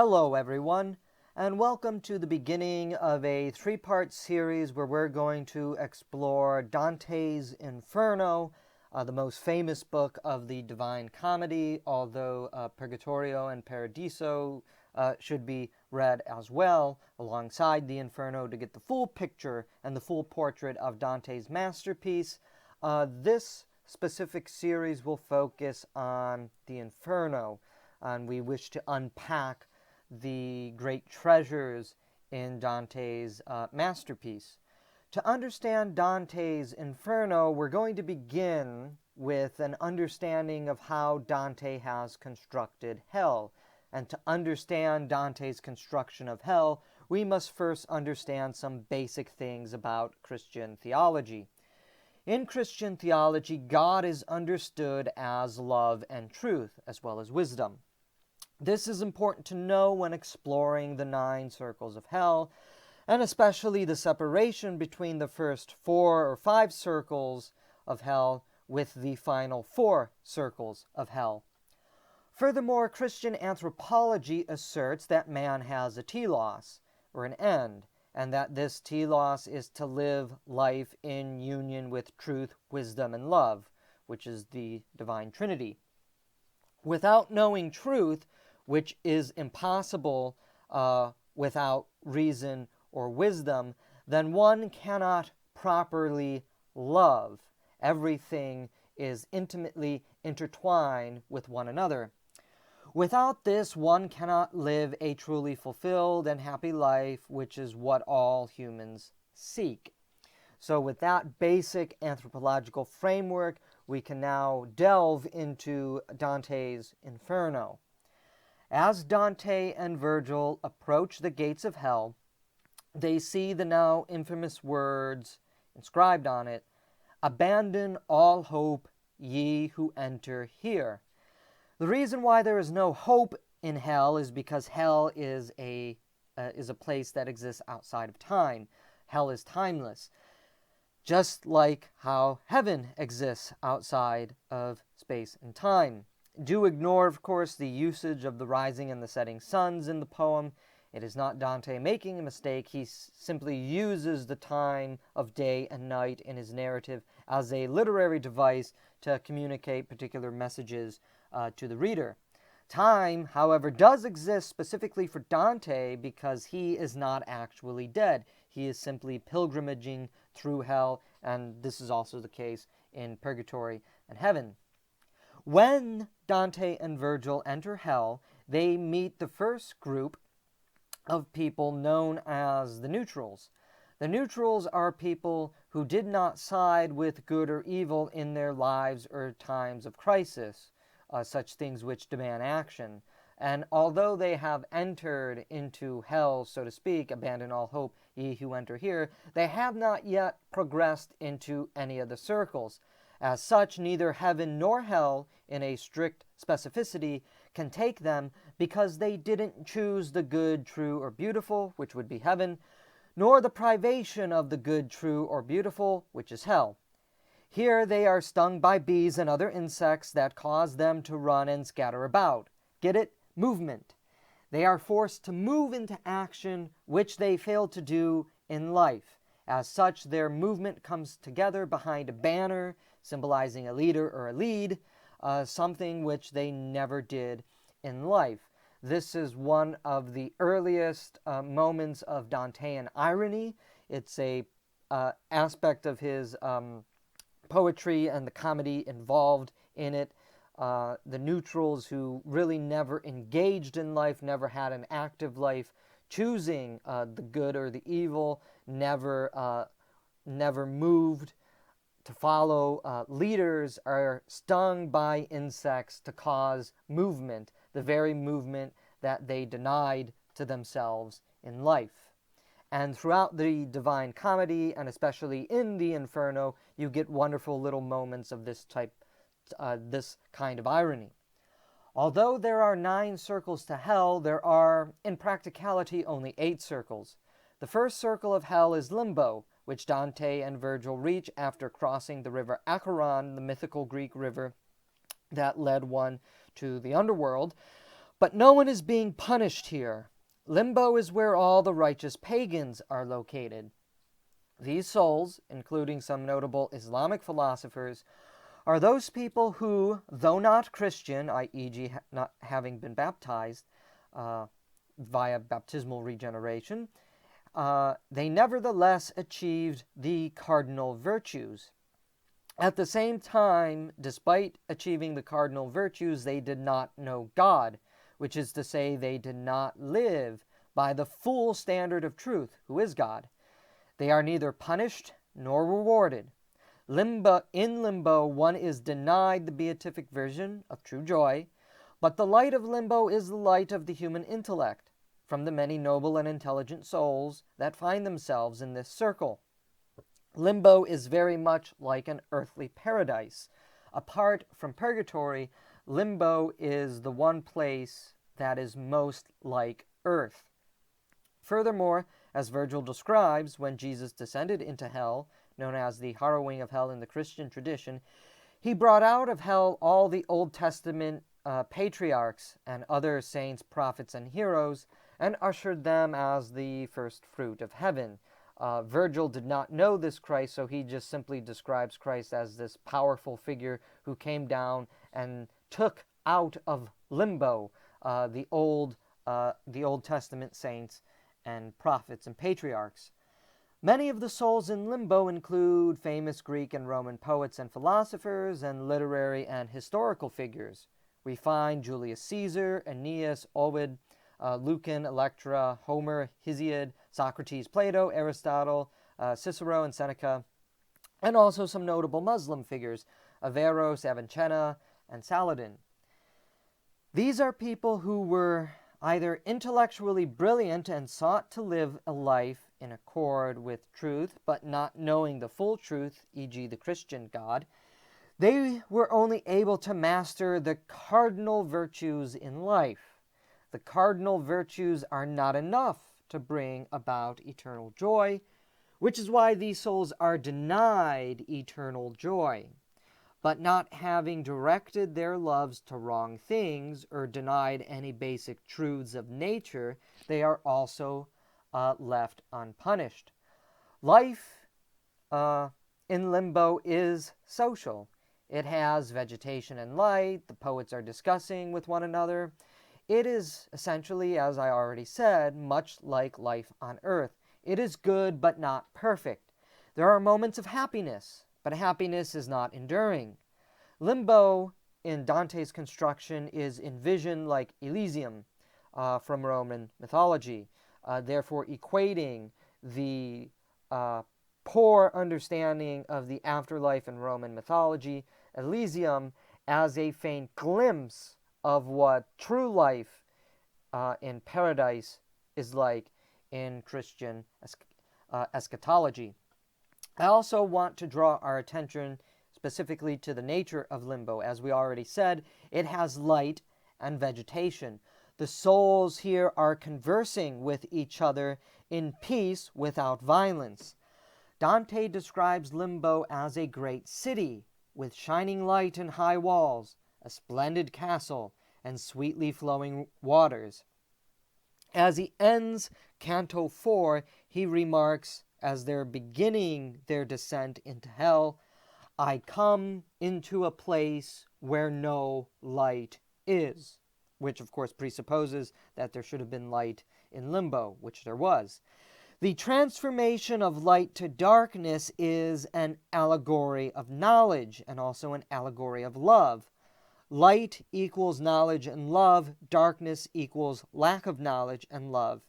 Hello everyone, and welcome to the beginning of a three-part series where we're going to explore Dante's Inferno, the most famous book of the Divine Comedy, although Purgatorio and Paradiso should be read as well alongside the Inferno to get the full picture and the full portrait of Dante's masterpiece. This specific series will focus on the Inferno, and we wish to unpack the great treasures in Dante's masterpiece. To understand Dante's Inferno, we're going to begin with an understanding of how Dante has constructed hell. And to understand Dante's construction of hell, we must first understand some basic things about Christian theology. In Christian theology, God is understood as love and truth, as well as wisdom. This is important to know when exploring the 9 circles of hell, and especially the separation between the first 4 or 5 circles of hell with the final 4 circles of hell. Furthermore, Christian anthropology asserts that man has a telos, or an end, and that this telos is to live life in union with truth, wisdom, and love, which is the Divine Trinity. Without knowing truth, which is impossible without reason or wisdom, then one cannot properly love. Everything is intimately intertwined with one another. Without this, one cannot live a truly fulfilled and happy life, which is what all humans seek. So with that basic anthropological framework, we can now delve into Dante's Inferno. As Dante and Virgil approach the gates of hell, they see the now infamous words inscribed on it, "Abandon all hope, ye who enter here." The reason why there is no hope in hell is because hell is a place that exists outside of time. Hell is timeless, just like how heaven exists outside of space and time. Do ignore, of course, the usage of the rising and the setting suns in the poem. It is not Dante making a mistake. He simply uses the time of day and night in his narrative as a literary device to communicate particular messages to the reader. Time, however, does exist specifically for Dante because he is not actually dead. He is simply pilgrimaging through hell, and this is also the case in Purgatory and heaven. When Dante and Virgil enter hell, they meet the first group of people known as the neutrals. The neutrals are people who did not side with good or evil in their lives or times of crisis, such things which demand action. And although they have entered into hell, so to speak, abandon all hope, ye who enter here, they have not yet progressed into any of the circles. As such, neither heaven nor hell, in a strict specificity, can take them because they didn't choose the good, true, or beautiful, which would be heaven, nor the privation of the good, true, or beautiful, which is hell. Here they are stung by bees and other insects that cause them to run and scatter about. Get it? Movement. They are forced to move into action, which they fail to do in life. As such, their movement comes together behind a banner, symbolizing a leader or a lead, something which they never did in life. This is one of the earliest moments of Dantean irony. It's a aspect of his poetry and the comedy involved in it. The neutrals who really never engaged in life, never had an active life, choosing the good or the evil, never moved to follow leaders, are stung by insects to cause movement, the very movement that they denied to themselves in life. And throughout the Divine Comedy, and especially in the Inferno, you get wonderful little moments of this kind of irony. Although there are 9 circles to hell, there are, in practicality, only 8 circles. The first circle of hell is Limbo, which Dante and Virgil reach after crossing the river Acheron, the mythical Greek river that led one to the underworld. But no one is being punished here. Limbo is where all the righteous pagans are located. These souls, including some notable Islamic philosophers, are those people who, though not Christian, i.e. not having been baptized via baptismal regeneration, they nevertheless achieved the cardinal virtues. At the same time, despite achieving the cardinal virtues, they did not know God, which is to say they did not live by the full standard of truth, who is God. They are neither punished nor rewarded. In limbo, one is denied the beatific vision of true joy, but the light of limbo is the light of the human intellect, from the many noble and intelligent souls that find themselves in this circle. Limbo is very much like an earthly paradise. Apart from purgatory, limbo is the one place that is most like earth. Furthermore, as Virgil describes, when Jesus descended into hell, known as the harrowing of hell in the Christian tradition, he brought out of hell all the Old Testament patriarchs and other saints, prophets, and heroes, and ushered them as the first fruit of heaven. Virgil did not know this Christ, so he just simply describes Christ as this powerful figure who came down and took out of limbo the Old Testament saints and prophets and patriarchs. Many of the souls in limbo include famous Greek and Roman poets and philosophers and literary and historical figures. We find Julius Caesar, Aeneas, Ovid, Lucan, Electra, Homer, Hesiod, Socrates, Plato, Aristotle, Cicero, and Seneca, and also some notable Muslim figures, Averroes, Avicenna, and Saladin. These are people who were either intellectually brilliant and sought to live a life in accord with truth, but not knowing the full truth, e.g. the Christian God. They were only able to master the cardinal virtues in life. The cardinal virtues are not enough to bring about eternal joy, which is why these souls are denied eternal joy. But not having directed their loves to wrong things or denied any basic truths of nature, they are also left unpunished. Life in limbo is social. It has vegetation and light. The poets are discussing with one another. It is essentially, as I already said, much like life on earth. It is good but not perfect. There are moments of happiness, but happiness is not enduring. Limbo, in Dante's construction, is envisioned like Elysium from Roman mythology, therefore equating the poor understanding of the afterlife in Roman mythology, Elysium, as a faint glimpse of what true life in paradise is like in Christian eschatology. I also want to draw our attention specifically to the nature of limbo. As we already said, it has light and vegetation. The souls here are conversing with each other in peace without violence. Dante describes limbo as a great city with shining light and high walls, a splendid castle, and sweetly flowing waters. As he ends Canto 4, he remarks, as they're beginning their descent into hell, "I come into a place where no light is," which of course presupposes that there should have been light in limbo, which there was. The transformation of light to darkness is an allegory of knowledge and also an allegory of love. Light equals knowledge and love. Darkness equals lack of knowledge and love.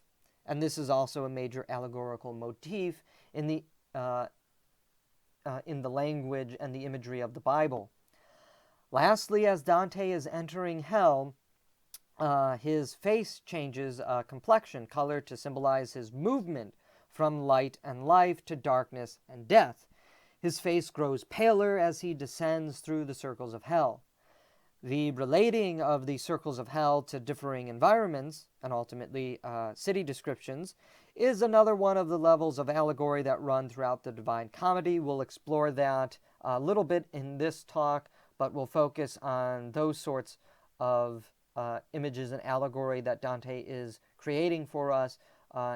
And this is also a major allegorical motif in the language and the imagery of the Bible. Lastly, as Dante is entering hell, his face changes complexion, color, to symbolize his movement from light and life to darkness and death. His face grows paler as he descends through the circles of hell. The relating of the circles of hell to differing environments, and ultimately city descriptions, is another one of the levels of allegory that run throughout the Divine Comedy. We'll explore that a little bit in this talk, but we'll focus on those sorts of images and allegory that Dante is creating for us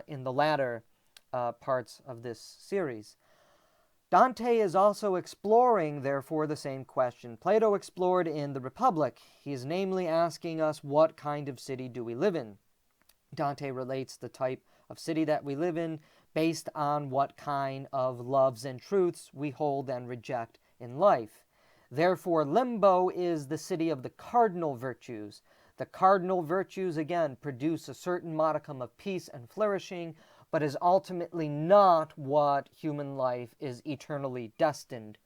in the latter parts of this series. Dante is also exploring, therefore, the same question Plato explored in the Republic. He is namely asking us, what kind of city do we live in? Dante relates the type of city that we live in based on what kind of loves and truths we hold and reject in life. Therefore, Limbo is the city of the cardinal virtues. The cardinal virtues, again, produce a certain modicum of peace and flourishing, but is ultimately not what human life is eternally destined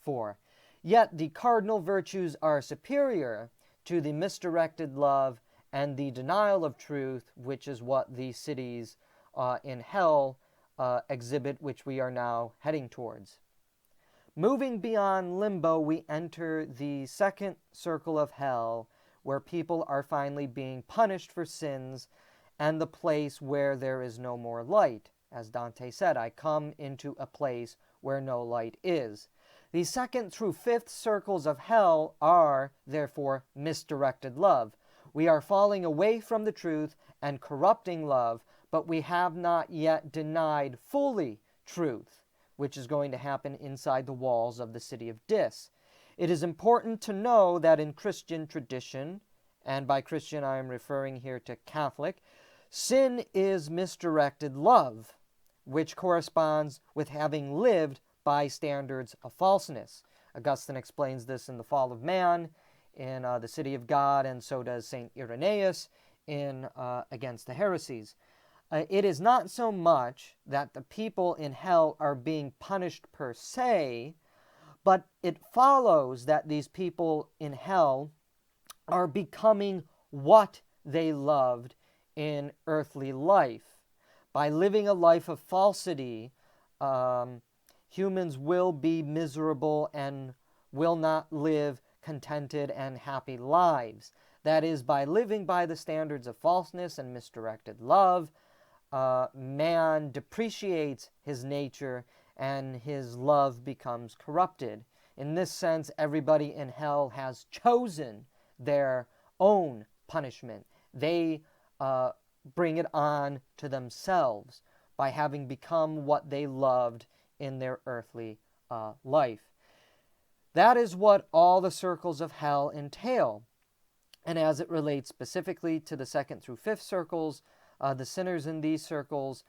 for. Yet the cardinal virtues are superior to the misdirected love and the denial of truth, which is what the cities in hell exhibit, which we are now heading towards. Moving beyond Limbo, we enter the second circle of hell, where people are finally being punished for sins, and the place where there is no more light. As Dante said, I come into a place where no light is. The second through fifth circles of hell are, therefore, misdirected love. We are falling away from the truth and corrupting love, but we have not yet denied fully truth, which is going to happen inside the walls of the city of Dis. It is important to know that in Christian tradition, and by Christian I am referring here to Catholic, sin is misdirected love, which corresponds with having lived by standards of falseness. Augustine explains this in The Fall of Man, in The City of God, and so does St. Irenaeus in Against the Heresies. It is not so much that the people in hell are being punished per se, but it follows that these people in hell are becoming what they loved in earthly life. By living a life of falsity, humans will be miserable and will not live contented and happy lives. That is, by living by the standards of falseness and misdirected love, man depreciates his nature and his love becomes corrupted. In this sense, everybody in hell has chosen their own punishment. They bring it on to themselves by having become what they loved in their earthly life. That is what all the circles of hell entail. And as it relates specifically to the second through fifth circles, the sinners in these circles,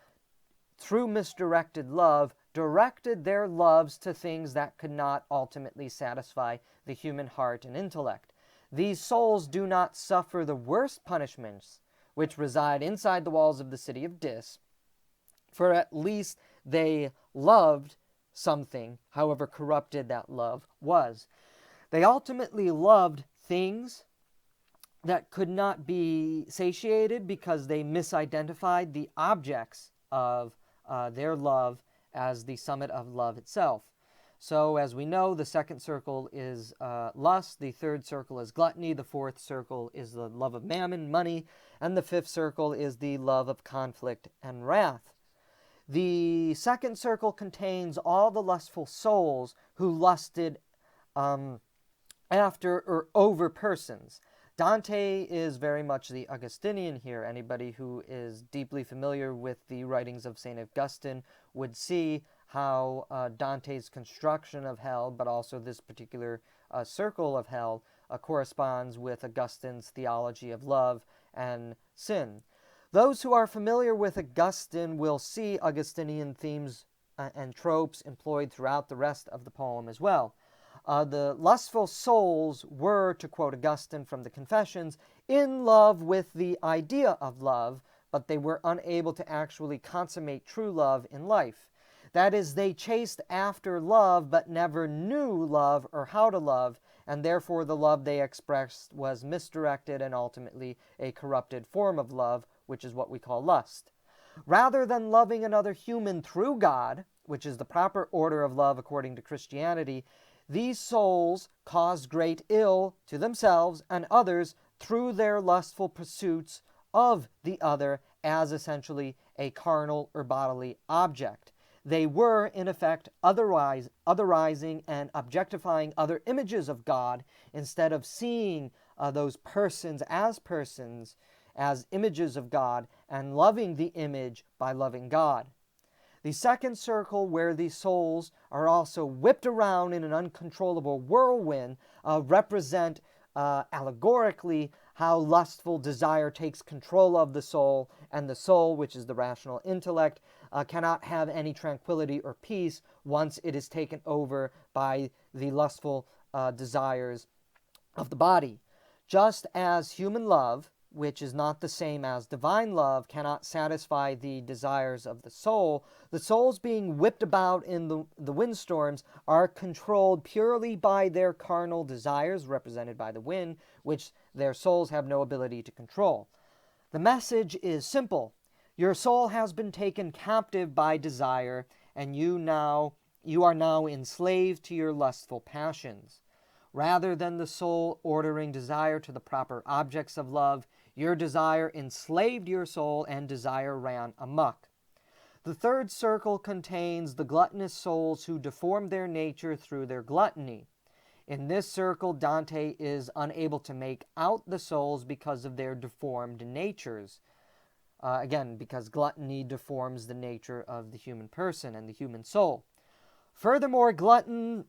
through misdirected love, directed their loves to things that could not ultimately satisfy the human heart and intellect. These souls do not suffer the worst punishments which reside inside the walls of the city of Dis, for at least they loved something, however corrupted that love was. They ultimately loved things that could not be satiated because they misidentified the objects of their love as the summit of love itself. So, as we know, the second circle is lust, the third circle is gluttony, the fourth circle is the love of mammon, money, and the fifth circle is the love of conflict and wrath. The second circle contains all the lustful souls who lusted after or over persons. Dante is very much the Augustinian here. Anybody who is deeply familiar with the writings of St. Augustine would see how Dante's construction of hell, but also this particular circle of hell, corresponds with Augustine's theology of love and sin. Those who are familiar with Augustine will see Augustinian themes and tropes employed throughout the rest of the poem as well. The lustful souls were, to quote Augustine from the Confessions, in love with the idea of love, but they were unable to actually consummate true love in life. That is, they chased after love, but never knew love or how to love, and therefore the love they expressed was misdirected and ultimately a corrupted form of love, which is what we call lust. Rather than loving another human through God, which is the proper order of love according to Christianity, these souls caused great ill to themselves and others through their lustful pursuits of the other as essentially a carnal or bodily object. They were, in effect, otherizing and objectifying other images of God instead of seeing those persons, as images of God, and loving the image by loving God. The second circle, where the souls are also whipped around in an uncontrollable whirlwind, represent allegorically how lustful desire takes control of the soul, and the soul, which is the rational intellect, cannot have any tranquility or peace once it is taken over by the lustful desires of the body. Just as human love, which is not the same as divine love, cannot satisfy the desires of the souls being whipped about in the windstorms are controlled purely by their carnal desires, represented by the wind, which their souls have no ability to control. The message is simple. Your soul has been taken captive by desire, and you are now enslaved to your lustful passions. Rather than the soul ordering desire to the proper objects of love, your desire enslaved your soul, and desire ran amok. The third circle contains the gluttonous souls who deform their nature through their gluttony. In this circle, Dante is unable to make out the souls because of their deformed natures. Again, because gluttony deforms the nature of the human person and the human soul. Furthermore, gluttonous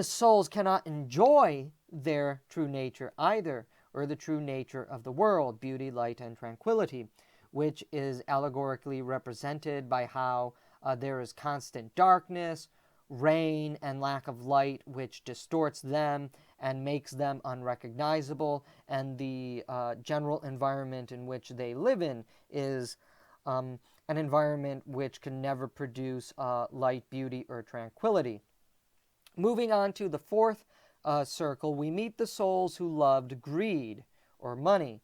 souls cannot enjoy their true nature either, or the true nature of the world, beauty, light, and tranquility, which is allegorically represented by how there is constant darkness, rain, and lack of light, which distorts them and makes them unrecognizable, and the general environment in which they live in is an environment which can never produce light, beauty, or tranquility. Moving on to the fourth circle, we meet the souls who loved greed, or money.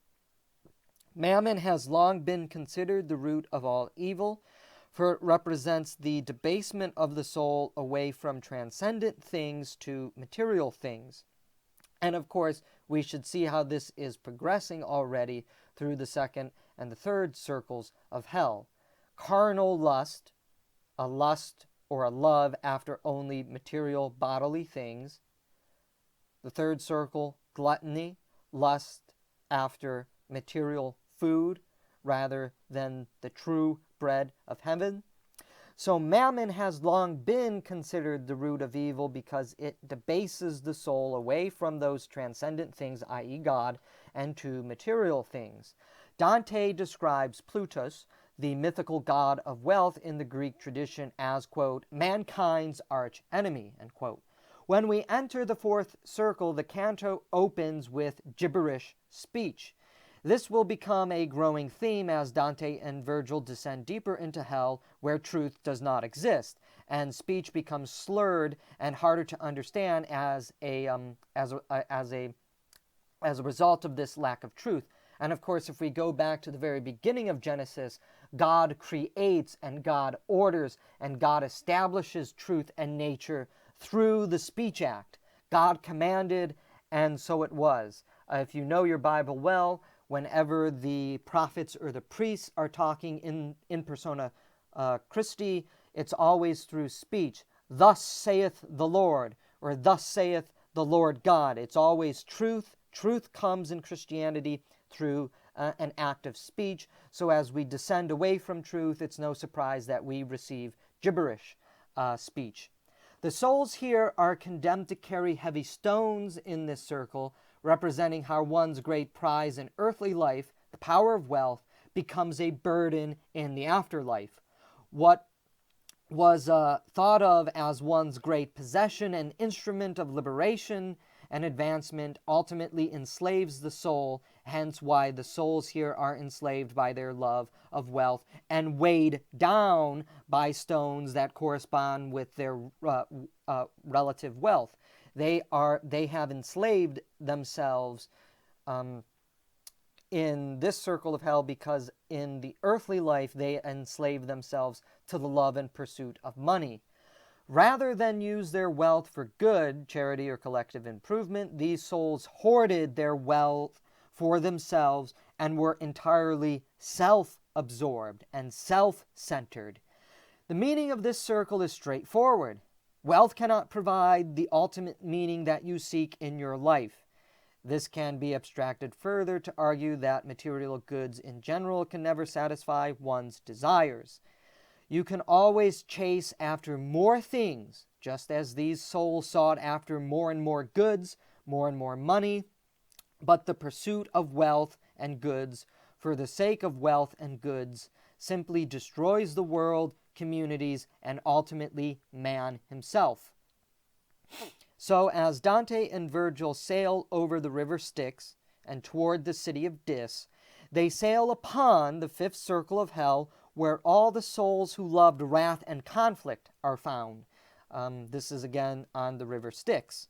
Mammon has long been considered the root of all evil, for it represents the debasement of the soul away from transcendent things to material things. And of course, we should see how this is progressing already through the second and the third circles of hell. Carnal lust, a lust or a love after only material bodily things. The third circle, gluttony, lust after material food rather than the true bread of heaven. So Mammon has long been considered the root of evil because it debases the soul away from those transcendent things, i.e. God, and to material things. Dante describes Plutus, the mythical god of wealth in the Greek tradition, as, quote, mankind's arch enemy, end quote. When we enter the fourth circle, the canto opens with gibberish speech. This will become a growing theme as Dante and Virgil descend deeper into hell where truth does not exist, and speech becomes slurred and harder to understand as a result of this lack of truth. And of course, if we go back to the very beginning of Genesis, God creates and God orders and God establishes truth and nature through the speech act. God commanded, and so it was. If you know your Bible well, whenever the prophets or the priests are talking in persona Christi, it's always through speech. Thus saith the Lord, or thus saith the Lord God. It's always truth. Truth comes in Christianity through an act of speech. So as we descend away from truth, it's no surprise that we receive gibberish speech. The souls here are condemned to carry heavy stones in this circle, representing how one's great prize in earthly life, the power of wealth, becomes a burden in the afterlife. What was thought of as one's great possession and instrument of liberation and advancement ultimately enslaves the soul, hence why the souls here are enslaved by their love of wealth and weighed down by stones that correspond with their relative wealth. They have enslaved themselves in this circle of hell because in the earthly life they enslave themselves to the love and pursuit of money. Rather than use their wealth for good, charity, or collective improvement, these souls hoarded their wealth for themselves and were entirely self-absorbed and self-centered. The meaning of this circle is straightforward. Wealth cannot provide the ultimate meaning that you seek in your life. This can be abstracted further to argue that material goods in general can never satisfy one's desires. You can always chase after more things, just as these souls sought after more and more goods, more and more money, but the pursuit of wealth and goods for the sake of wealth and goods simply destroys the world, communities, and ultimately man himself. So as Dante and Virgil sail over the river Styx and toward the city of Dis, they sail upon the fifth circle of hell, where all the souls who loved wrath and conflict are found. This is again on the river Styx.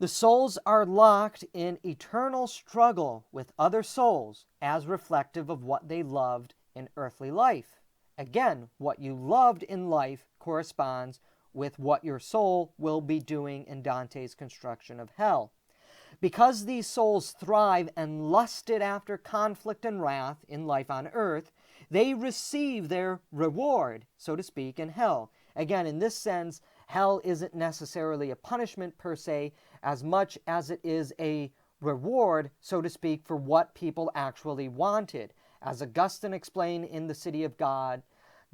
The souls are locked in eternal struggle with other souls as reflective of what they loved in earthly life. Again, what you loved in life corresponds with what your soul will be doing in Dante's construction of hell. Because these souls thrive and lusted after conflict and wrath in life on earth, they receive their reward, so to speak, in hell. Again, in this sense, hell isn't necessarily a punishment per se, as much as it is a reward, so to speak, for what people actually wanted. As Augustine explained in The City of God,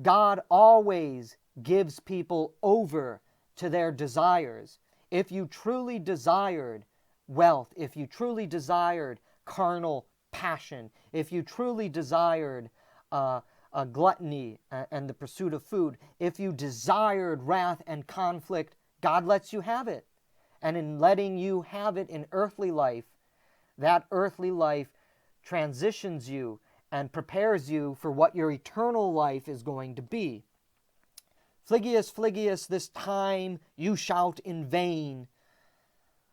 God always gives people over to their desires. If you truly desired wealth, if you truly desired carnal passion, if you truly desired a gluttony and the pursuit of food, if you desired wrath and conflict, God lets you have it. And in letting you have it in earthly life, that earthly life transitions you and prepares you for what your eternal life is going to be. Fligius, Fligius, this time you shout in vain.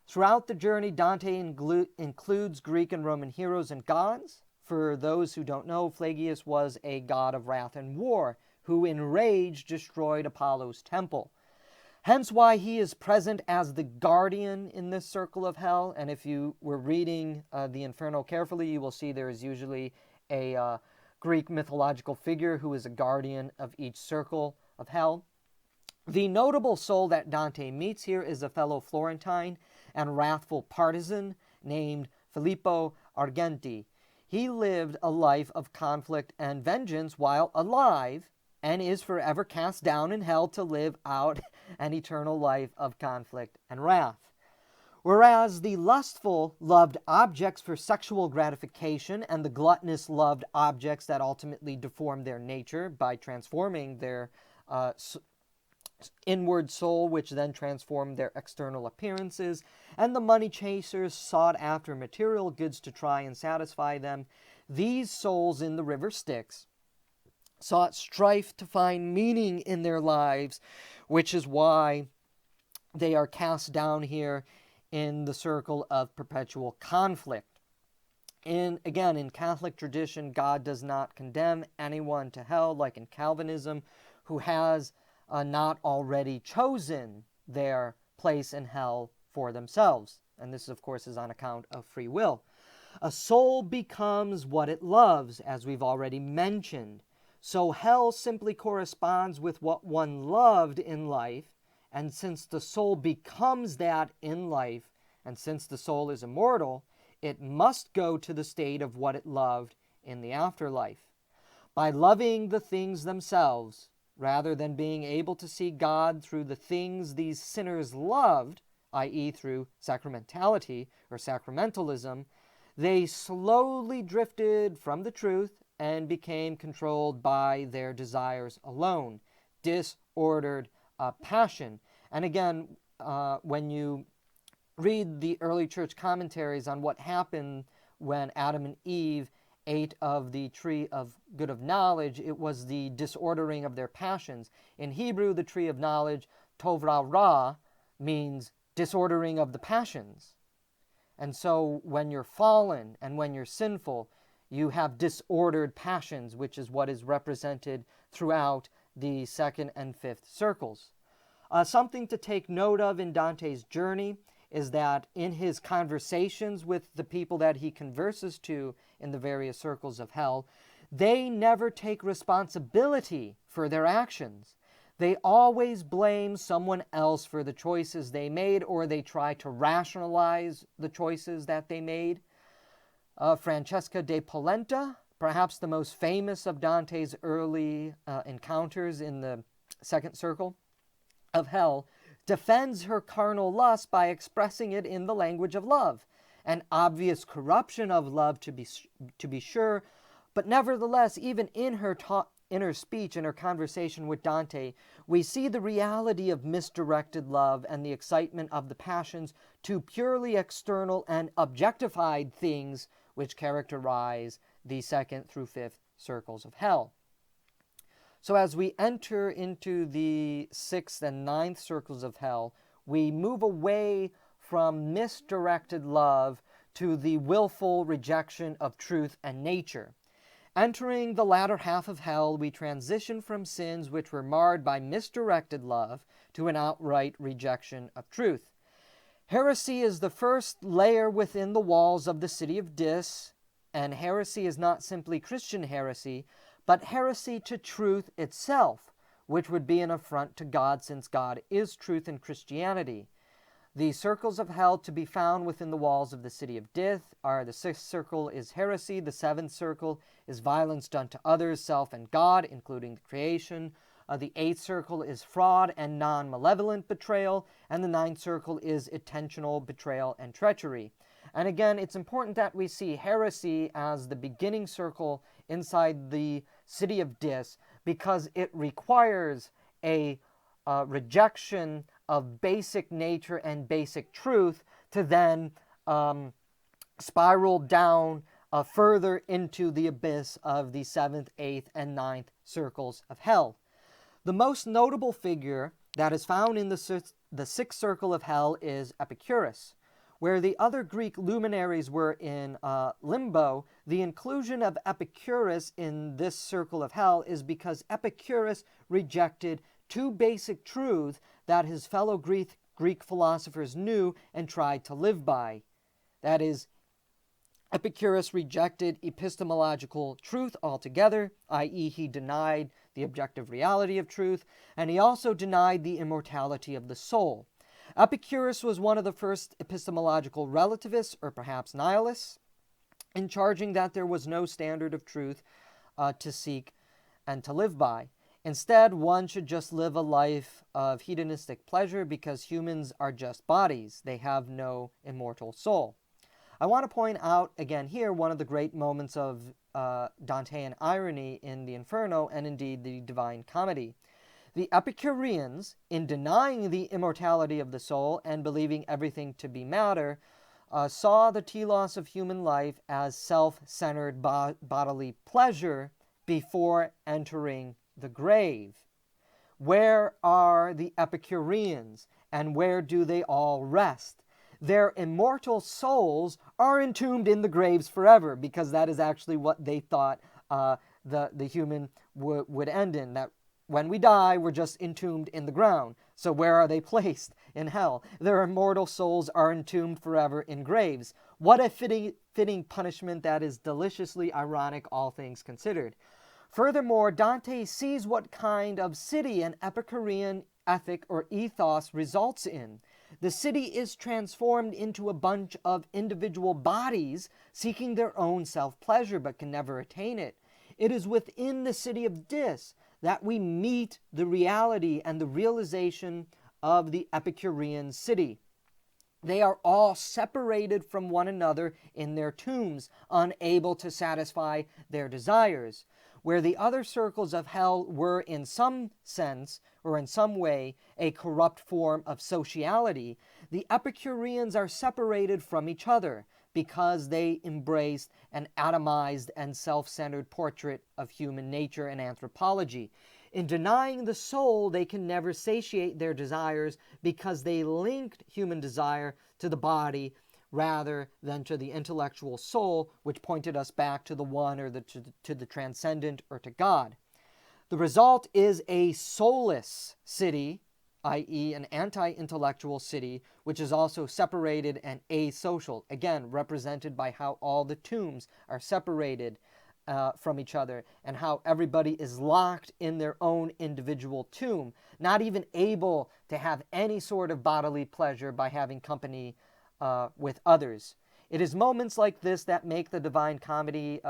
Throughout the journey, Dante includes Greek and Roman heroes and gods. For those who don't know, Flagius was a god of wrath and war, who in rage destroyed Apollo's temple. Hence why he is present as the guardian in this circle of hell. And if you were reading the Inferno carefully, you will see there is usually a Greek mythological figure who is a guardian of each circle of hell. The notable soul that Dante meets here is a fellow Florentine and wrathful partisan named Filippo Argenti. He lived a life of conflict and vengeance while alive, and is forever cast down in hell to live out an eternal life of conflict and wrath. Whereas the lustful loved objects for sexual gratification, and the gluttonous loved objects that ultimately deformed their nature by transforming their inward soul, which then transformed their external appearances, and the money chasers sought after material goods to try and satisfy them, these souls in the river Styx sought strife to find meaning in their lives, which is why they are cast down here in the circle of perpetual conflict. Again, in Catholic tradition, God does not condemn anyone to hell, like in Calvinism, who has not already chosen their place in hell for themselves. And this, of course, is on account of free will. A soul becomes what it loves, as we've already mentioned. So hell simply corresponds with what one loved in life, and since the soul becomes that in life, and since the soul is immortal, it must go to the state of what it loved in the afterlife. By loving the things themselves, rather than being able to see God through the things these sinners loved, i.e. through sacramentality or sacramentalism, they slowly drifted from the truth and became controlled by their desires alone, disordered passion. And again, when you read the early church commentaries on what happened when Adam and Eve ate of the tree of good of knowledge, it was the disordering of their passions. In Hebrew, the tree of knowledge, tov ra, means disordering of the passions. And so when you're fallen and when you're sinful, you have disordered passions, which is what is represented throughout the second and fifth circles. Something to take note of in Dante's journey is that in his conversations with the people that he converses to in the various circles of hell, they never take responsibility for their actions. They always blame someone else for the choices they made, or they try to rationalize the choices that they made. Francesca de Polenta, perhaps the most famous of Dante's early encounters in the second circle of hell, defends her carnal lust by expressing it in the language of love. An obvious corruption of love, to be sure, but nevertheless, even in her speech, in her conversation with Dante, we see the reality of misdirected love and the excitement of the passions to purely external and objectified things which characterize the second through fifth circles of hell. So as we enter into the sixth and ninth circles of hell, we move away from misdirected love to the willful rejection of truth and nature. Entering the latter half of hell, we transition from sins which were marred by misdirected love to an outright rejection of truth. Heresy is the first layer within the walls of the city of Dis, and heresy is not simply Christian heresy, but heresy to truth itself, which would be an affront to God, since God is truth in Christianity. The circles of hell to be found within the walls of the city of Dis are: the sixth circle is heresy, the seventh circle is violence done to others, self, and God, including the creation. The eighth circle is fraud and non-malevolent betrayal, and the ninth circle is intentional betrayal and treachery. And again, it's important that we see heresy as the beginning circle inside the city of Dis, because it requires a rejection of basic nature and basic truth to then spiral down further into the abyss of the seventh, eighth, and ninth circles of hell. The most notable figure that is found in the sixth circle of hell is Epicurus. Where the other Greek luminaries were in Limbo, the inclusion of Epicurus in this circle of hell is because Epicurus rejected two basic truths that his fellow Greek philosophers knew and tried to live by. That is, Epicurus rejected epistemological truth altogether, i.e. he denied the objective reality of truth, and he also denied the immortality of the soul. Epicurus was one of the first epistemological relativists, or perhaps nihilists, in charging that there was no standard of truth to seek and to live by. Instead, one should just live a life of hedonistic pleasure because humans are just bodies. They have no immortal soul. I want to point out again here one of the great moments of Dantean irony in the Inferno, and indeed the Divine Comedy. The Epicureans, in denying the immortality of the soul and believing everything to be matter, saw the telos of human life as self-centered bodily pleasure before entering the grave. Where are the Epicureans, and where do they all rest? Their immortal souls are entombed in the graves forever, because that is actually what they thought the human would end in, that when we die, we're just entombed in the ground. So where are they placed? In hell. Their immortal souls are entombed forever in graves. What a fitting punishment that is deliciously ironic, all things considered. Furthermore, Dante sees what kind of city an Epicurean ethic or ethos results in. The city is transformed into a bunch of individual bodies seeking their own self-pleasure but can never attain it. It is within the city of Dis that we meet the reality and the realization of the Epicurean city. They are all separated from one another in their tombs, unable to satisfy their desires. Where the other circles of hell were in some sense, or in some way, a corrupt form of sociality, the Epicureans are separated from each other because they embraced an atomized and self-centered portrait of human nature and anthropology. In denying the soul, they can never satiate their desires because they linked human desire to the body rather than to the intellectual soul, which pointed us back to the one or to the transcendent or to God. The result is a soulless city, i.e. an anti-intellectual city, which is also separated and asocial, again represented by how all the tombs are separated from each other, and how everybody is locked in their own individual tomb, not even able to have any sort of bodily pleasure by having company with others. It is moments like this that make the Divine Comedy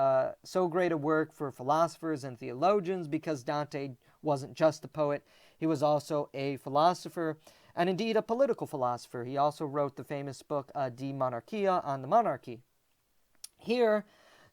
so great a work for philosophers and theologians, because Dante wasn't just a poet, he was also a philosopher, and indeed a political philosopher. He also wrote the famous book De Monarchia, on the monarchy. Here,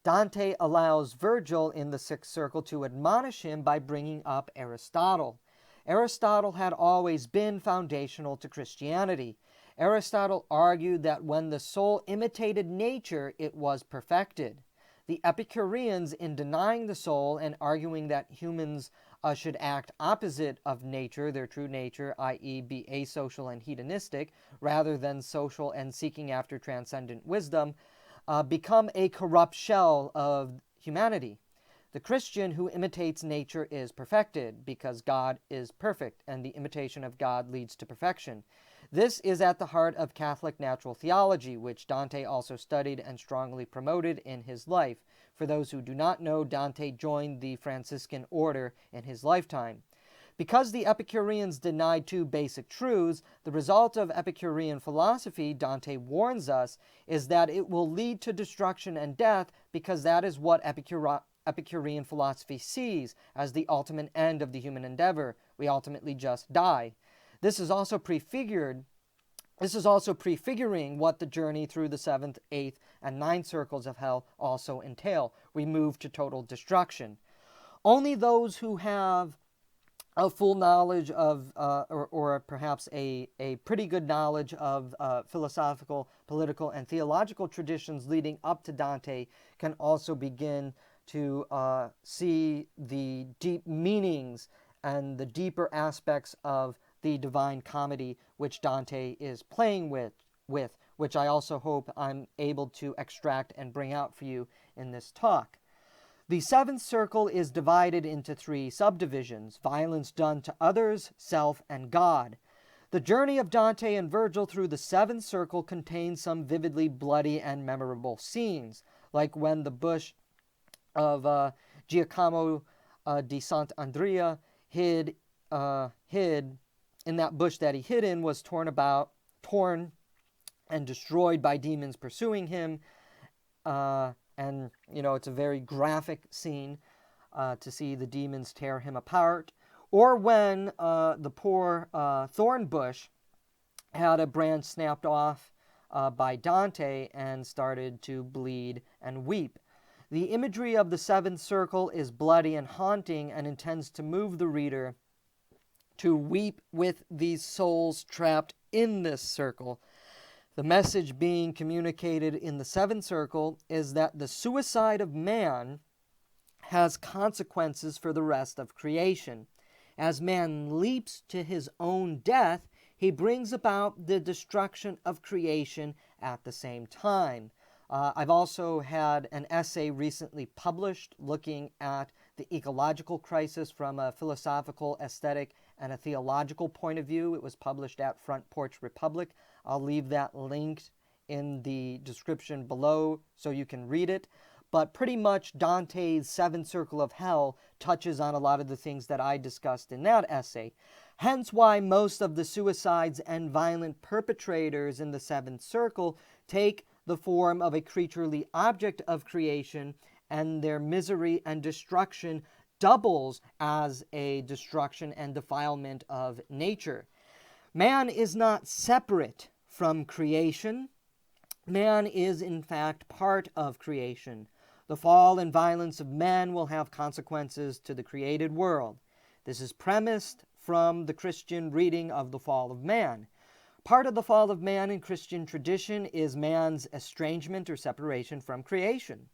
Dante allows Virgil in the sixth circle to admonish him by bringing up Aristotle. Aristotle had always been foundational to Christianity. Aristotle argued that when the soul imitated nature, it was perfected. The Epicureans, in denying the soul and arguing that humans should act opposite of nature, their true nature, i.e. be asocial and hedonistic, rather than social and seeking after transcendent wisdom, become a corrupt shell of humanity. The Christian who imitates nature is perfected, because God is perfect, and the imitation of God leads to perfection. This is at the heart of Catholic natural theology, which Dante also studied and strongly promoted in his life. For those who do not know, Dante joined the Franciscan order in his lifetime. Because the Epicureans denied two basic truths, the result of Epicurean philosophy, Dante warns us, is that it will lead to destruction and death, because that is what Epicurean philosophy sees as the ultimate end of the human endeavor. We ultimately just die. This is also prefiguring what the journey through the seventh, eighth, and ninth circles of hell also entail. We move to total destruction. Only those who have a full knowledge of, or perhaps a pretty good knowledge of philosophical, political, and theological traditions leading up to Dante can also begin to see the deep meanings and the deeper aspects of the Divine Comedy which Dante is playing with, which I also hope I'm able to extract and bring out for you in this talk. The seventh circle is divided into three subdivisions: violence done to others, self, and God. The journey of Dante and Virgil through the seventh circle contains some vividly bloody and memorable scenes, like when the bush of Giacomo di Sant'Andrea hid in that bush that he hid in was torn and destroyed by demons pursuing him. And, it's a very graphic scene to see the demons tear him apart. Or when the poor thorn bush had a branch snapped off by Dante and started to bleed and weep. The imagery of the seventh circle is bloody and haunting, and intends to move the reader to weep with these souls trapped in this circle. The message being communicated in the seventh circle is that the suicide of man has consequences for the rest of creation. As man leaps to his own death, he brings about the destruction of creation at the same time. I've also had an essay recently published looking at the ecological crisis from a philosophical, aesthetic, and a theological point of view. It was published at Front Porch Republic. I'll leave that linked in the description below so you can read it. But pretty much Dante's Seventh Circle of Hell touches on a lot of the things that I discussed in that essay. Hence why most of the suicides and violent perpetrators in the Seventh Circle take the form of a creaturely object of creation, and their misery and destruction doubles as a destruction and defilement of nature. Man is not separate from creation. Man is, in fact, part of creation. The fall and violence of man will have consequences to the created world. This is premised from the Christian reading of the fall of man. Part of the fall of man in Christian tradition is man's estrangement or separation from creation.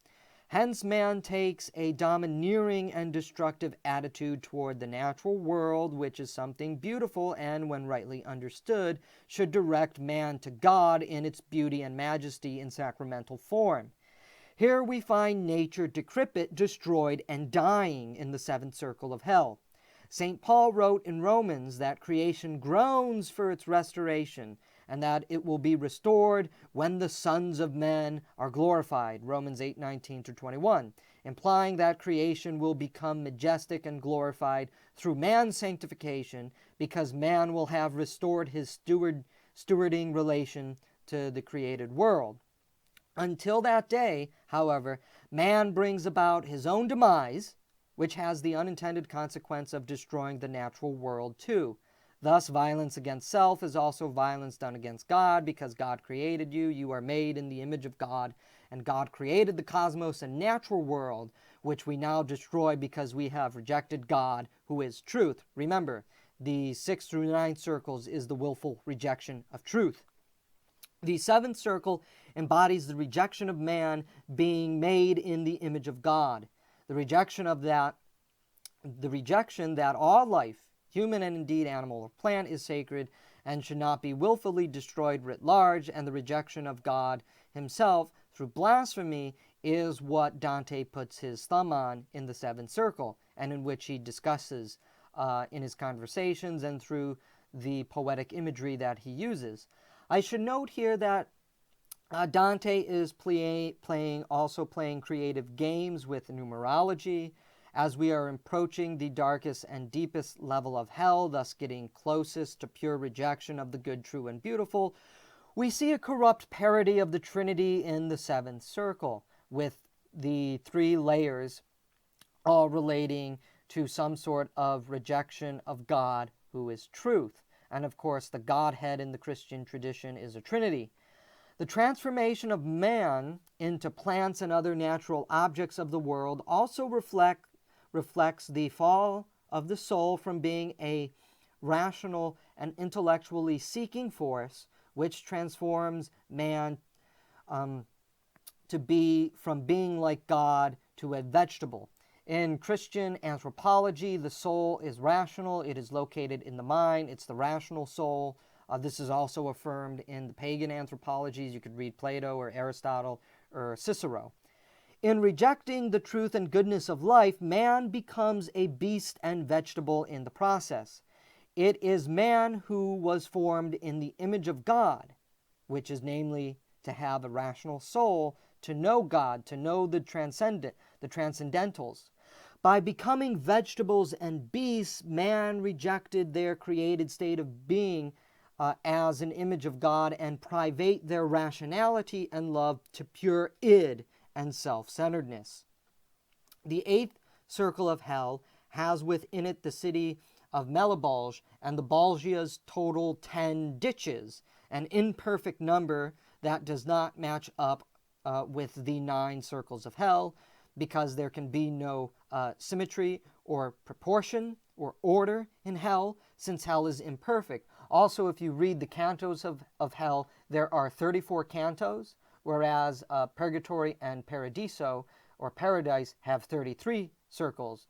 Hence, man takes a domineering and destructive attitude toward the natural world, which is something beautiful and, when rightly understood, should direct man to God in its beauty and majesty in sacramental form. Here we find nature decrepit, destroyed, and dying in the seventh circle of hell. St. Paul wrote in Romans that creation groans for its restoration, and that it will be restored when the sons of men are glorified, Romans 8:19-21, implying that creation will become majestic and glorified through man's sanctification, because man will have restored his stewarding relation to the created world. Until that day, however, man brings about his own demise, which has the unintended consequence of destroying the natural world too. Thus, violence against self is also violence done against God, because God created you. You are made in the image of God, and God created the cosmos and natural world, which we now destroy because we have rejected God, who is truth. Remember, the 6th through 9th circles is the willful rejection of truth. The 7th circle embodies the rejection of man being made in the image of God. The rejection that all life, human and indeed animal or plant, is sacred and should not be willfully destroyed writ large, and the rejection of God himself through blasphemy is what Dante puts his thumb on in the 7th circle, and in which he discusses in his conversations and through the poetic imagery that he uses. I should note here that Dante is also playing creative games with numerology, as we are approaching the darkest and deepest level of hell, thus getting closest to pure rejection of the good, true, and beautiful. We see a corrupt parody of the Trinity in the 7th circle, with the 3 layers all relating to some sort of rejection of God, who is truth. And of course, the Godhead in the Christian tradition is a Trinity. The transformation of man into plants and other natural objects of the world also reflects the fall of the soul from being a rational and intellectually seeking force, which transforms man from being like God to a vegetable. In Christian anthropology, the soul is rational. It is located in the mind. It's the rational soul. This is also affirmed in the pagan anthropologies. You could read Plato or Aristotle or Cicero. In rejecting the truth and goodness of life, man becomes a beast and vegetable in the process. It is man who was formed in the image of God, which is namely to have a rational soul, to know God, to know the transcendent, the transcendentals. By becoming vegetables and beasts, man rejected their created state of being as an image of God and private their rationality and love to pure id and self-centeredness. The 8th circle of hell has within it the city of Malebolge, and the Bolgias total 10 ditches, an imperfect number that does not match up with the 9 circles of hell, because there can be no symmetry or proportion or order in hell, since hell is imperfect. Also, if you read the cantos of hell, there are 34 cantos, whereas Purgatory and Paradiso, or Paradise, have 33 circles,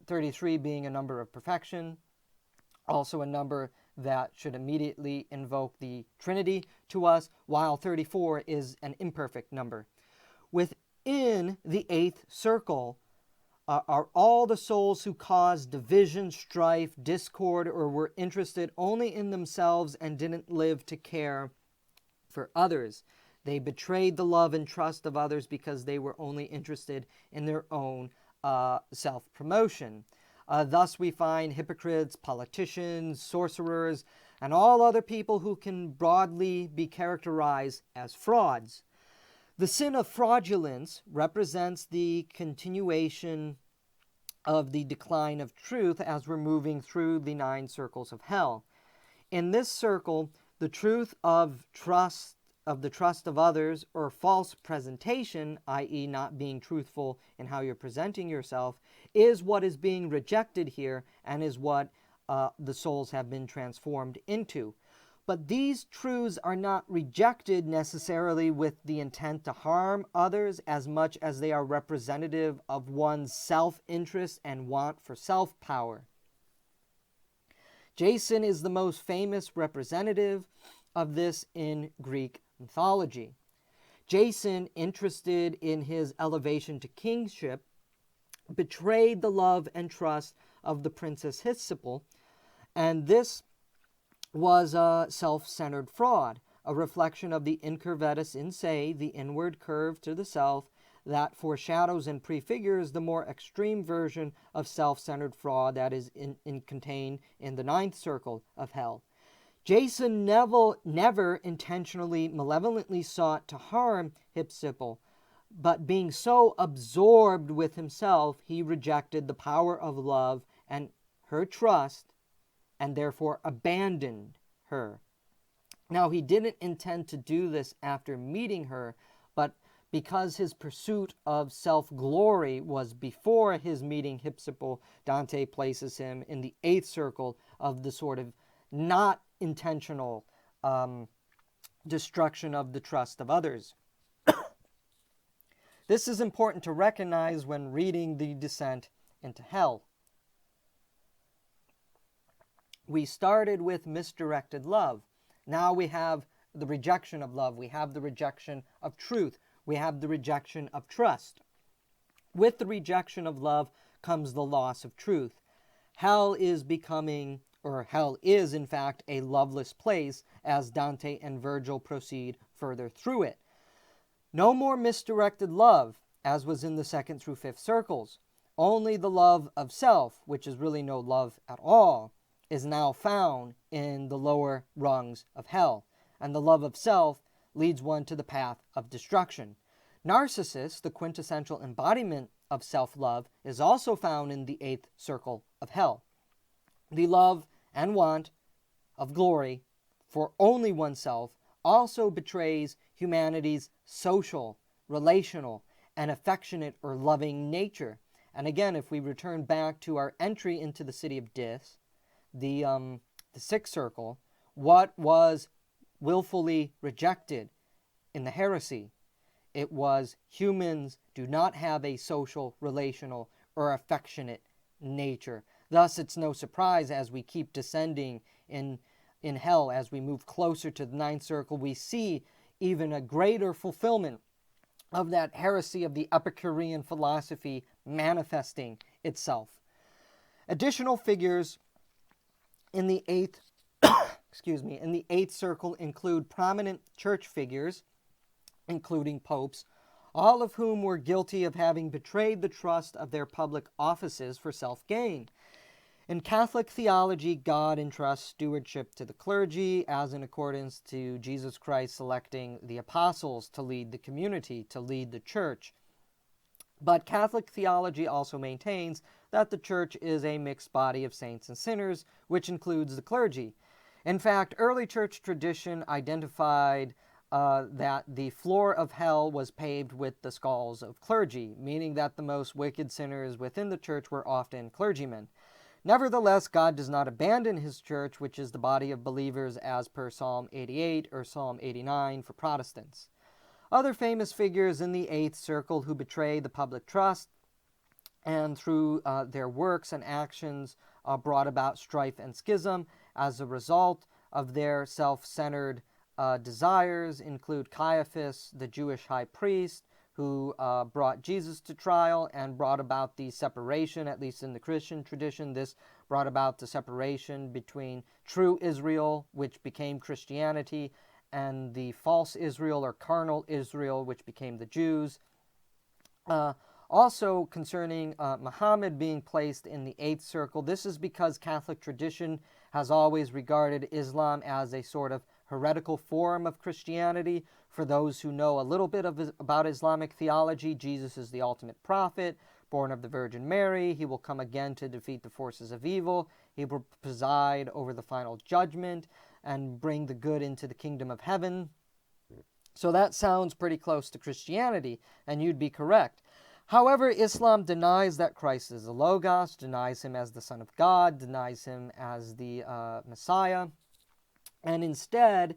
33 being a number of perfection, also a number that should immediately invoke the Trinity to us, while 34 is an imperfect number. Within the 8th circle are all the souls who caused division, strife, discord, or were interested only in themselves and didn't live to care for others. They betrayed the love and trust of others because they were only interested in their own self-promotion. Thus we find hypocrites, politicians, sorcerers, and all other people who can broadly be characterized as frauds. The sin of fraudulence represents the continuation of the decline of truth as we're moving through the 9 circles of hell. In this circle, the truth of the trust of others, or false presentation, i.e. not being truthful in how you're presenting yourself, is what is being rejected here and is what the souls have been transformed into. But these truths are not rejected necessarily with the intent to harm others as much as they are representative of one's self-interest and want for self-power. Jason is the most famous representative of this in Greek mythology. Jason, interested in his elevation to kingship, betrayed the love and trust of the princess Hypsipyle, and this was a self-centered fraud, a reflection of the incurvatus in se, the inward curve to the self, that foreshadows and prefigures the more extreme version of self-centered fraud that is contained in the ninth circle of hell. Jason never intentionally, malevolently sought to harm Hypsipyle, but being so absorbed with himself, he rejected the power of love and her trust, and therefore abandoned her. Now, he didn't intend to do this after meeting her, but because his pursuit of self-glory was before his meeting Hypsipyle, Dante places him in the eighth circle of the sort of not intentional destruction of the trust of others. This is important to recognize when reading the Descent into Hell. We started with misdirected love. Now we have the rejection of love. We have the rejection of truth. We have the rejection of trust. With the rejection of love comes the loss of truth. Hell is in fact a loveless place, as Dante and Virgil proceed further through it. No more misdirected love, as was in the second through fifth circles. Only the love of self, which is really no love at all, is now found in the lower rungs of hell. And the love of self leads one to the path of destruction. Narcissus, the quintessential embodiment of self-love, is also found in the eighth circle of hell. The love and want of glory for only oneself also betrays humanity's social, relational, and affectionate or loving nature. And again, if we return back to our entry into the city of Dis, the sixth circle, what was willfully rejected in the heresy? It was humans do not have a social, relational, or affectionate nature. Thus, it's no surprise as we keep descending in hell, as we move closer to the ninth circle, we see even a greater fulfillment of that heresy of the Epicurean philosophy manifesting itself. Additional figures in the eighth circle include prominent church figures, including popes, all of whom were guilty of having betrayed the trust of their public offices for self-gain. In Catholic theology, God entrusts stewardship to the clergy, as in accordance to Jesus Christ selecting the apostles to lead the community, to lead the church. But Catholic theology also maintains that the church is a mixed body of saints and sinners, which includes the clergy. In fact, early church tradition identified that the floor of hell was paved with the skulls of clergy, meaning that the most wicked sinners within the church were often clergymen. Nevertheless, God does not abandon his church, which is the body of believers as per Psalm 88 or Psalm 89 for Protestants. Other famous figures in the eighth circle who betray the public trust and through their works and actions brought about strife and schism as a result of their self-centered desires include Caiaphas, the Jewish high priest, who brought Jesus to trial and brought about the separation, at least in the Christian tradition. This brought about the separation between true Israel, which became Christianity, and the false Israel or carnal Israel, which became the Jews. Also concerning Muhammad being placed in the eighth circle, this is because Catholic tradition has always regarded Islam as a sort of heretical form of Christianity. For those who know a little bit about Islamic theology, Jesus is the ultimate prophet, born of the Virgin Mary. He will come again to defeat the forces of evil. He will preside over the final judgment and bring the good into the kingdom of heaven. So that sounds pretty close to Christianity, and you'd be correct. However, Islam denies that Christ is the Logos, denies him as the Son of God, denies him as the Messiah, and instead,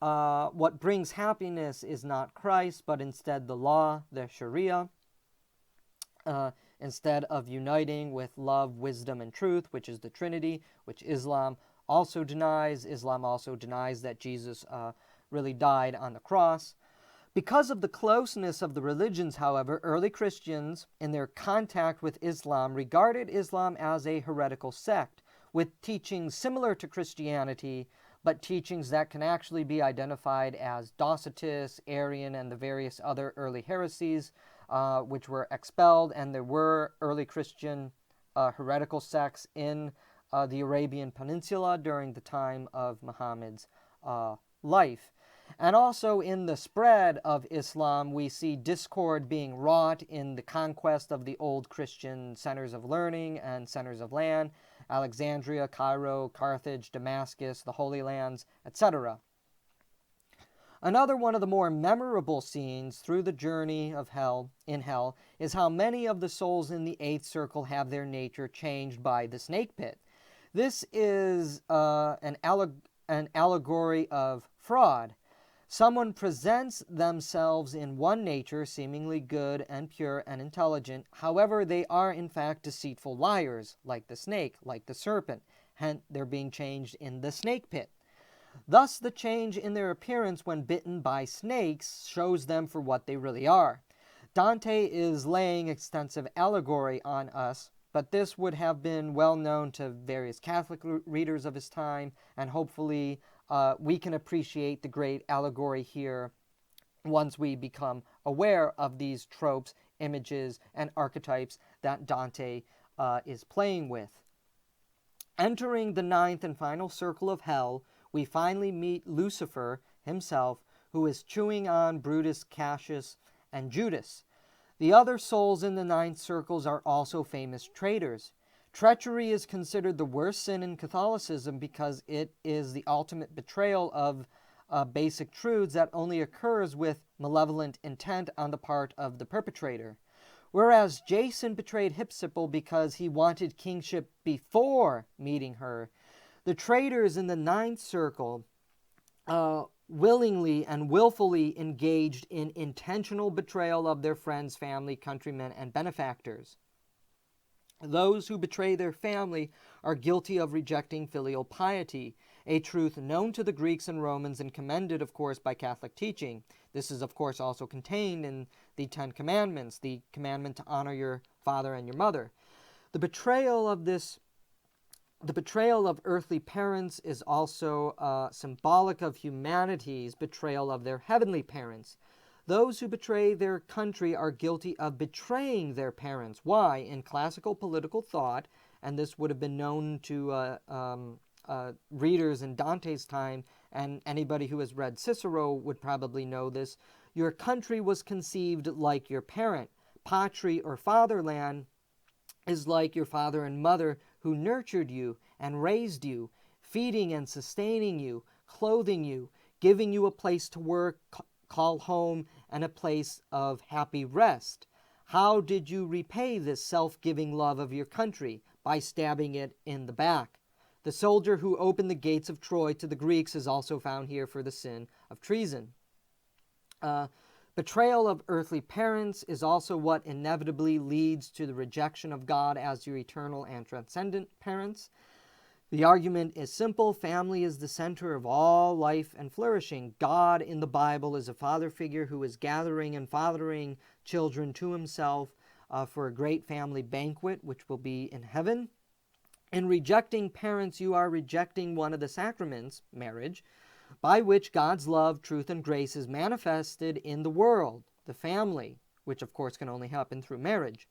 what brings happiness is not Christ, but instead the law, the Sharia, instead of uniting with love, wisdom, and truth, which is the Trinity, which Islam also denies. Islam also denies that Jesus really died on the cross. Because of the closeness of the religions, however, early Christians, in their contact with Islam, regarded Islam as a heretical sect, with teachings similar to Christianity, but teachings that can actually be identified as Docetist, Arian, and the various other early heresies, which were expelled, and there were early Christian heretical sects in the Arabian Peninsula during the time of Muhammad's life. And also in the spread of Islam, we see discord being wrought in the conquest of the old Christian centers of learning and centers of land, Alexandria, Cairo, Carthage, Damascus, the Holy Lands, etc. Another one of the more memorable scenes through the journey of hell is how many of the souls in the eighth circle have their nature changed by the snake pit. This is an allegory of fraud. Someone presents themselves in one nature, seemingly good and pure and intelligent. However, they are in fact deceitful liars, like the snake, like the serpent. Hence, they're being changed in the snake pit. Thus, the change in their appearance when bitten by snakes shows them for what they really are. Dante is laying extensive allegory on us, but this would have been well known to various Catholic readers of his time, and hopefully we can appreciate the great allegory here once we become aware of these tropes, images, and archetypes that Dante is playing with. Entering the ninth and final circle of hell, we finally meet Lucifer himself, who is chewing on Brutus, Cassius, and Judas. The other souls in the ninth circles are also famous traitors. Treachery is considered the worst sin in Catholicism because it is the ultimate betrayal of basic truths that only occurs with malevolent intent on the part of the perpetrator. Whereas Jason betrayed Hypsipyle because he wanted kingship before meeting her, the traitors in the ninth circle willingly and willfully engaged in intentional betrayal of their friends, family, countrymen, and benefactors. Those who betray their family are guilty of rejecting filial piety, a truth known to the Greeks and Romans and commended, of course, by Catholic teaching. This is, of course, also contained in the Ten Commandments, the commandment to honor your father and your mother. The betrayal of earthly parents is also symbolic of humanity's betrayal of their heavenly parents. Those who betray their country are guilty of betraying their parents. Why? In classical political thought, and this would have been known to readers in Dante's time, and anybody who has read Cicero would probably know this, your country was conceived like your parent. Patri or fatherland is like your father and mother who nurtured you and raised you, feeding and sustaining you, clothing you, giving you a place to work, call home, and a place of happy rest. How did you repay this self-giving love of your country? By stabbing it in the back. The soldier who opened the gates of Troy to the Greeks is also found here for the sin of treason. Betrayal of earthly parents is also what inevitably leads to the rejection of God as your eternal and transcendent parents. The argument is simple. Family is the center of all life and flourishing. God in the Bible is a father figure who is gathering and fathering children to himself for a great family banquet, which will be in heaven. In rejecting parents, you are rejecting one of the sacraments, marriage, by which God's love, truth, and grace is manifested in the world, the family, which of course can only happen through marriage.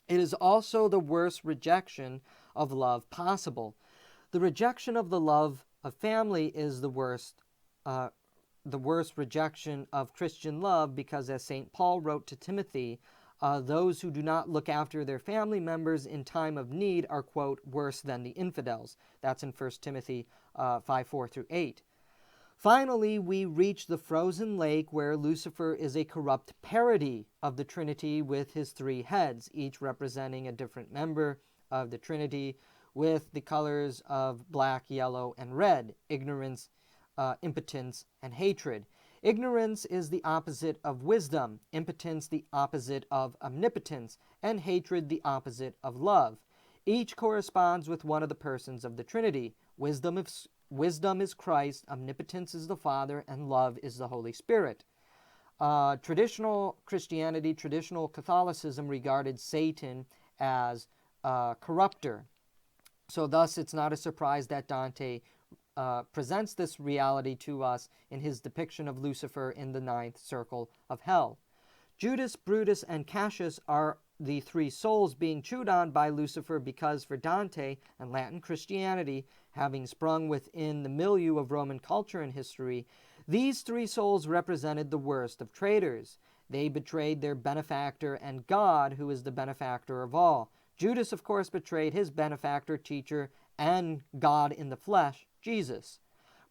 It is also the worst rejection of love possible. The rejection of the love of family is the worst rejection of Christian love because, as St. Paul wrote to Timothy, those who do not look after their family members in time of need are, quote, worse than the infidels. That's in 1 Timothy 5:4-8. Finally, we reach the frozen lake where Lucifer is a corrupt parody of the Trinity with his three heads, each representing a different member of the Trinity with the colors of black, yellow, and red, ignorance, impotence, and hatred. Ignorance is the opposite of wisdom, impotence the opposite of omnipotence, and hatred the opposite of love. Each corresponds with one of the persons of the Trinity. Wisdom is Christ, omnipotence is the Father, and love is the Holy Spirit. Traditional Christianity, traditional Catholicism regarded Satan as corrupter. So thus it's not a surprise that Dante presents this reality to us in his depiction of Lucifer in the ninth circle of hell. Judas, Brutus, and Cassius are the three souls being chewed on by Lucifer because for Dante and Latin Christianity, having sprung within the milieu of Roman culture and history, these three souls represented the worst of traitors. They betrayed their benefactor and God, who is the benefactor of all. Judas, of course, betrayed his benefactor, teacher, and God in the flesh, Jesus.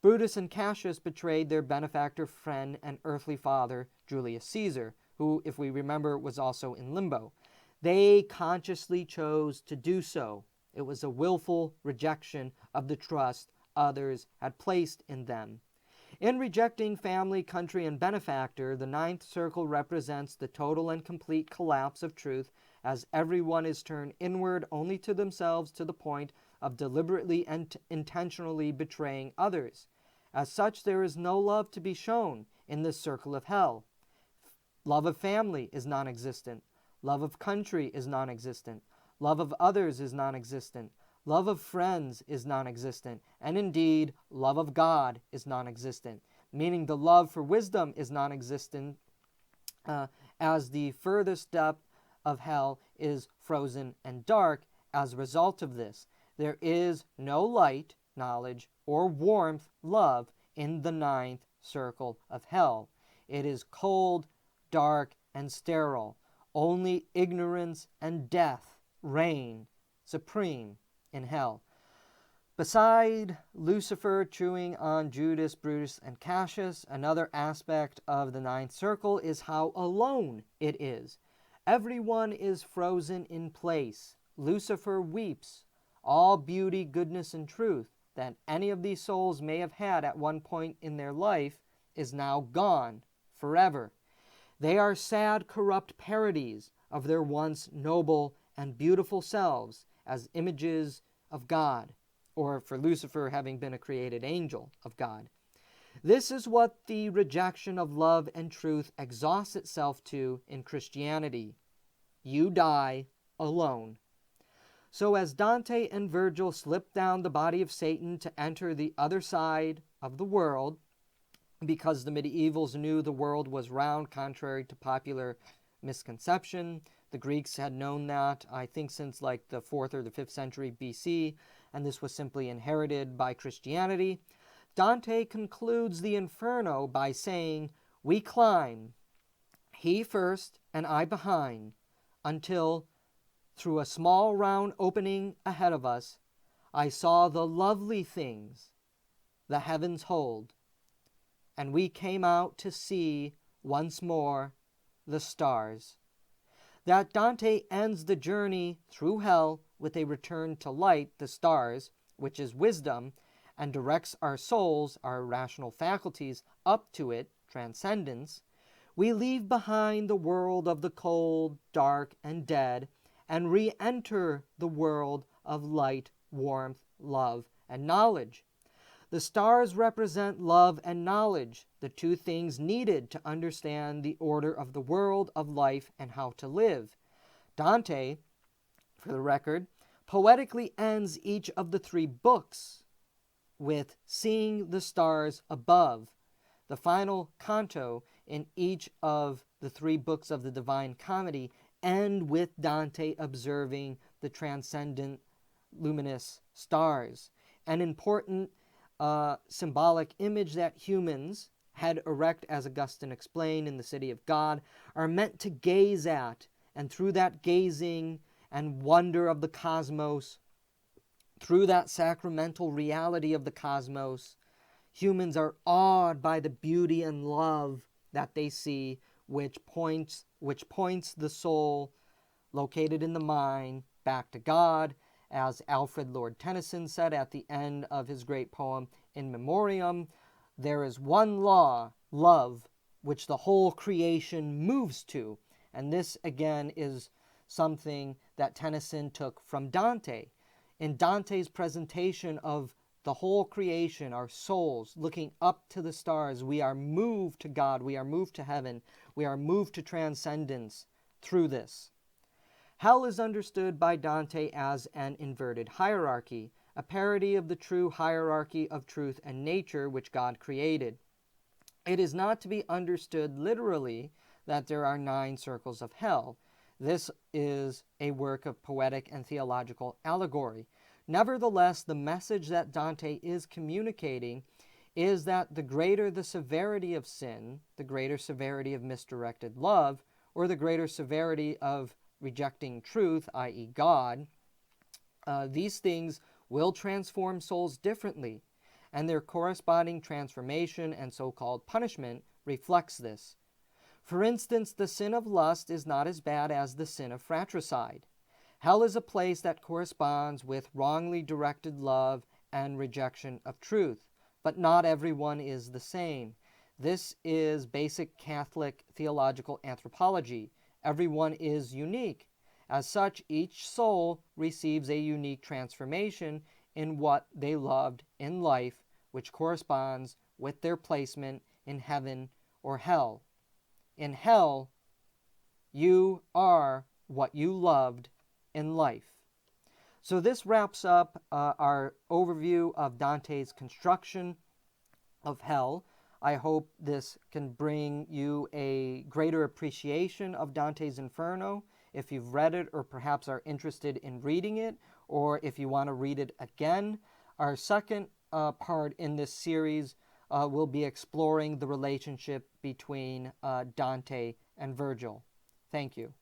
Brutus and Cassius betrayed their benefactor, friend, and earthly father, Julius Caesar, who, if we remember, was also in Limbo. They consciously chose to do so. It was a willful rejection of the trust others had placed in them. In rejecting family, country, and benefactor, the ninth circle represents the total and complete collapse of truth, as everyone is turned inward only to themselves to the point of deliberately and intentionally betraying others. As such, there is no love to be shown in this circle of hell. Love of family is non-existent. Love of country is non-existent. Love of others is non-existent. Love of friends is non-existent. And indeed, love of God is non-existent, meaning the love for wisdom is non-existent, as the furthest depth of hell is frozen and dark as a result of this. There is no light, knowledge, or warmth, love, in the ninth circle of hell. It is cold, dark, and sterile. Only ignorance and death reign supreme in hell. Beside Lucifer chewing on Judas, Brutus, and Cassius, another aspect of the ninth circle is how alone it is. Everyone is frozen in place. Lucifer weeps. All beauty, goodness, and truth that any of these souls may have had at one point in their life is now gone forever. They are sad, corrupt parodies of their once noble and beautiful selves as images of God, or for Lucifer having been a created angel of God. This is what the rejection of love and truth exhausts itself to in Christianity. You die alone. So as Dante and Virgil slip down the body of Satan to enter the other side of the world, because the medievals knew the world was round, contrary to popular misconception. The Greeks had known that, I think, since like the 4th or the 5th century BC, and this was simply inherited by Christianity. Dante concludes the Inferno by saying, "We climb, he first and I behind, until, through a small round opening ahead of us, I saw the lovely things the heavens hold, and we came out to see once more the stars." That Dante ends the journey through hell with a return to light, the stars, which is wisdom, and directs our souls, our rational faculties, up to it, transcendence. We leave behind the world of the cold, dark, and dead, and re-enter the world of light, warmth, love, and knowledge. The stars represent love and knowledge, the two things needed to understand the order of the world, of life, and how to live. Dante, for the record, poetically ends each of the three books with seeing the stars above. The final canto in each of the three books of the Divine Comedy end with Dante observing the transcendent luminous stars. An important symbolic image that humans, head erect, as Augustine explained in The City of God, are meant to gaze at, and through that gazing and wonder of the cosmos, through that sacramental reality of the cosmos, humans are awed by the beauty and love that they see, which points the soul, located in the mind, back to God, as Alfred Lord Tennyson said at the end of his great poem In Memoriam. There is one law, love, which the whole creation moves to. And this, again, is something that Tennyson took from Dante. In Dante's presentation of the whole creation, our souls, looking up to the stars, we are moved to God, we are moved to heaven, we are moved to transcendence through this. Hell is understood by Dante as an inverted hierarchy, a parody of the true hierarchy of truth and nature which God created. It is not to be understood literally that there are 9 circles of hell. This is a work of poetic and theological allegory. Nevertheless, the message that Dante is communicating is that the greater the severity of sin, the greater severity of misdirected love, or the greater severity of rejecting truth, i.e. God, these things will transform souls differently, and their corresponding transformation and so-called punishment reflects this. For instance, the sin of lust is not as bad as the sin of fratricide. Hell is a place that corresponds with wrongly directed love and rejection of truth, but not everyone is the same. This is basic Catholic theological anthropology. Everyone is unique. As such, each soul receives a unique transformation in what they loved in life, which corresponds with their placement in heaven or hell. In hell, you are what you loved in life. So this wraps up our overview of Dante's construction of hell. I hope this can bring you a greater appreciation of Dante's Inferno if you've read it or perhaps are interested in reading it, or if you want to read it again. Our second part in this series will be exploring the relationship between Dante and Virgil. Thank you.